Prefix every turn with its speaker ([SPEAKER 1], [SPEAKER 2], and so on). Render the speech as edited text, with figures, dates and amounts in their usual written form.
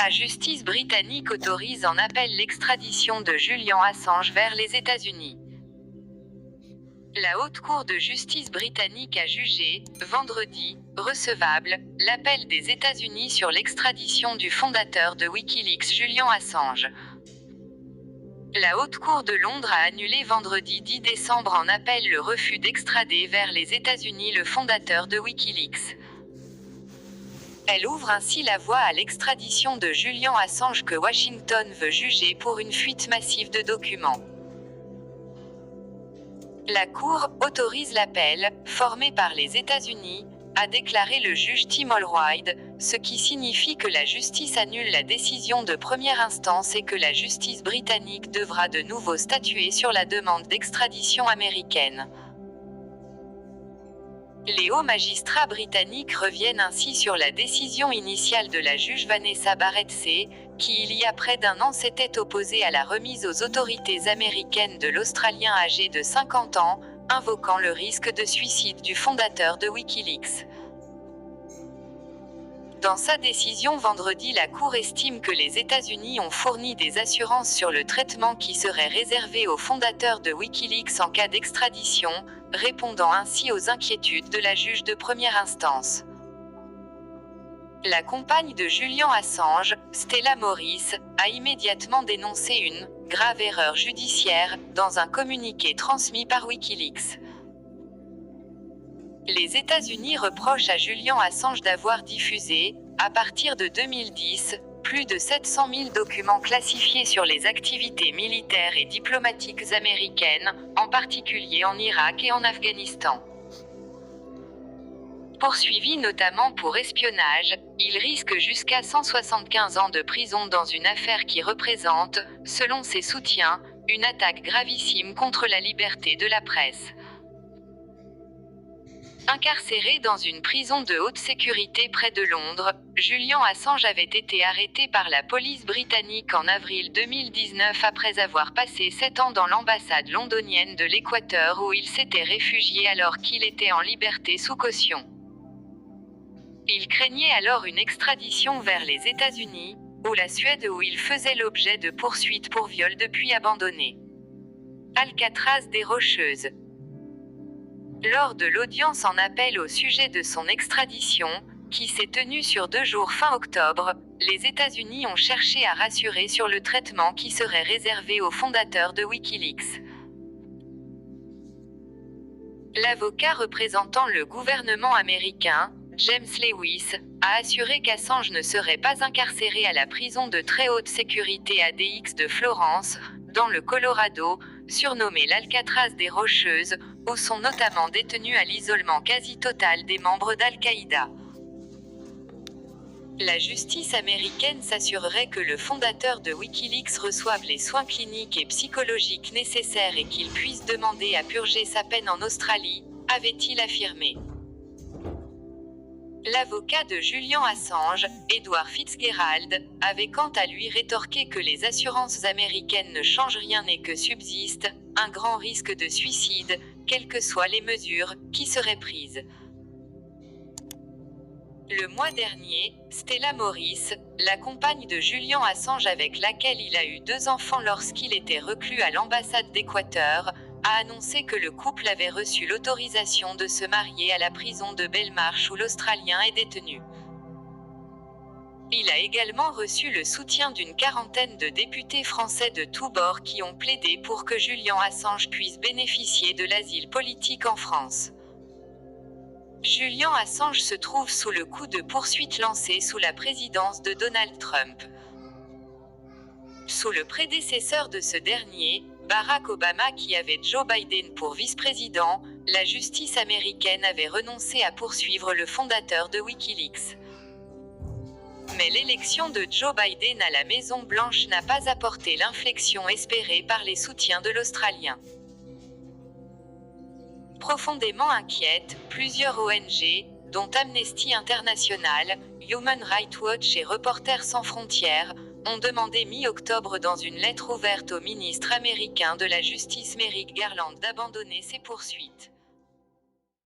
[SPEAKER 1] La justice britannique autorise en appel l'extradition de Julian Assange vers les États-Unis. La Haute Cour de justice britannique a jugé, vendredi, recevable, l'appel des États-Unis sur l'extradition du fondateur de Wikileaks Julian Assange. La Haute Cour de Londres a annulé vendredi 10 décembre en appel le refus d'extrader vers les États-Unis le fondateur de Wikileaks. Elle ouvre ainsi la voie à l'extradition de Julian Assange que Washington veut juger pour une fuite massive de documents. La Cour autorise l'appel, formé par les États-Unis, a déclaré le juge Tim Holroyd, ce qui signifie que la justice annule la décision de première instance et que la justice britannique devra de nouveau statuer sur la demande d'extradition américaine. Les hauts magistrats britanniques reviennent ainsi sur la décision initiale de la juge Vanessa Barrett-C, qui il y a près d'un an s'était opposée à la remise aux autorités américaines de l'Australien âgé de 50 ans, invoquant le risque de suicide du fondateur de Wikileaks. Dans sa décision vendredi, la Cour estime que les États-Unis ont fourni des assurances sur le traitement qui serait réservé aux fondateurs de Wikileaks en cas d'extradition, répondant ainsi aux inquiétudes de la juge de première instance. La compagne de Julian Assange, Stella Morris, a immédiatement dénoncé une « grave erreur judiciaire » dans un communiqué transmis par Wikileaks. Les États-Unis reprochent à Julian Assange d'avoir diffusé, à partir de 2010, plus de 700 000 documents classifiés sur les activités militaires et diplomatiques américaines, en particulier en Irak et en Afghanistan. Poursuivi notamment pour espionnage, il risque jusqu'à 175 ans de prison dans une affaire qui représente, selon ses soutiens, une attaque gravissime contre la liberté de la presse. Incarcéré dans une prison de haute sécurité près de Londres, Julian Assange avait été arrêté par la police britannique en avril 2019 après avoir passé 7 ans dans l'ambassade londonienne de l'Équateur où il s'était réfugié alors qu'il était en liberté sous caution. Il craignait alors une extradition vers les États-Unis, ou la Suède où il faisait l'objet de poursuites pour viol depuis abandonné. Alcatraz des Rocheuses. Lors de l'audience en appel au sujet de son extradition, qui s'est tenue sur 2 jours fin octobre, les États-Unis ont cherché à rassurer sur le traitement qui serait réservé aux fondateurs de Wikileaks. L'avocat représentant le gouvernement américain, James Lewis, a assuré qu'Assange ne serait pas incarcéré à la prison de très haute sécurité ADX de Florence, dans le Colorado, surnommée l'Alcatraz des Rocheuses, où sont notamment détenus à l'isolement quasi total des membres d'Al-Qaïda. La justice américaine s'assurerait que le fondateur de Wikileaks reçoive les soins cliniques et psychologiques nécessaires et qu'il puisse demander à purger sa peine en Australie, avait-il affirmé. L'avocat de Julian Assange, Edward Fitzgerald, avait quant à lui rétorqué que les assurances américaines ne changent rien et que subsiste un grand risque de suicide, quelles que soient les mesures qui seraient prises. Le mois dernier, Stella Morris, la compagne de Julian Assange avec laquelle il a eu 2 enfants lorsqu'il était reclus à l'ambassade d'Équateur, a annoncé que le couple avait reçu l'autorisation de se marier à la prison de Belmarsh où l'Australien est détenu. Il a également reçu le soutien d'une quarantaine de députés français de tous bords qui ont plaidé pour que Julian Assange puisse bénéficier de l'asile politique en France. Julian Assange se trouve sous le coup de poursuites lancées sous la présidence de Donald Trump. Sous le prédécesseur de ce dernier, Barack Obama qui avait Joe Biden pour vice-président, la justice américaine avait renoncé à poursuivre le fondateur de Wikileaks. Mais l'élection de Joe Biden à la Maison-Blanche n'a pas apporté l'inflexion espérée par les soutiens de l'Australien. Profondément inquiètes, plusieurs ONG, dont Amnesty International, Human Rights Watch et Reporters sans frontières, ont demandé mi-octobre dans une lettre ouverte au ministre américain de la Justice Merrick Garland d'abandonner ces poursuites.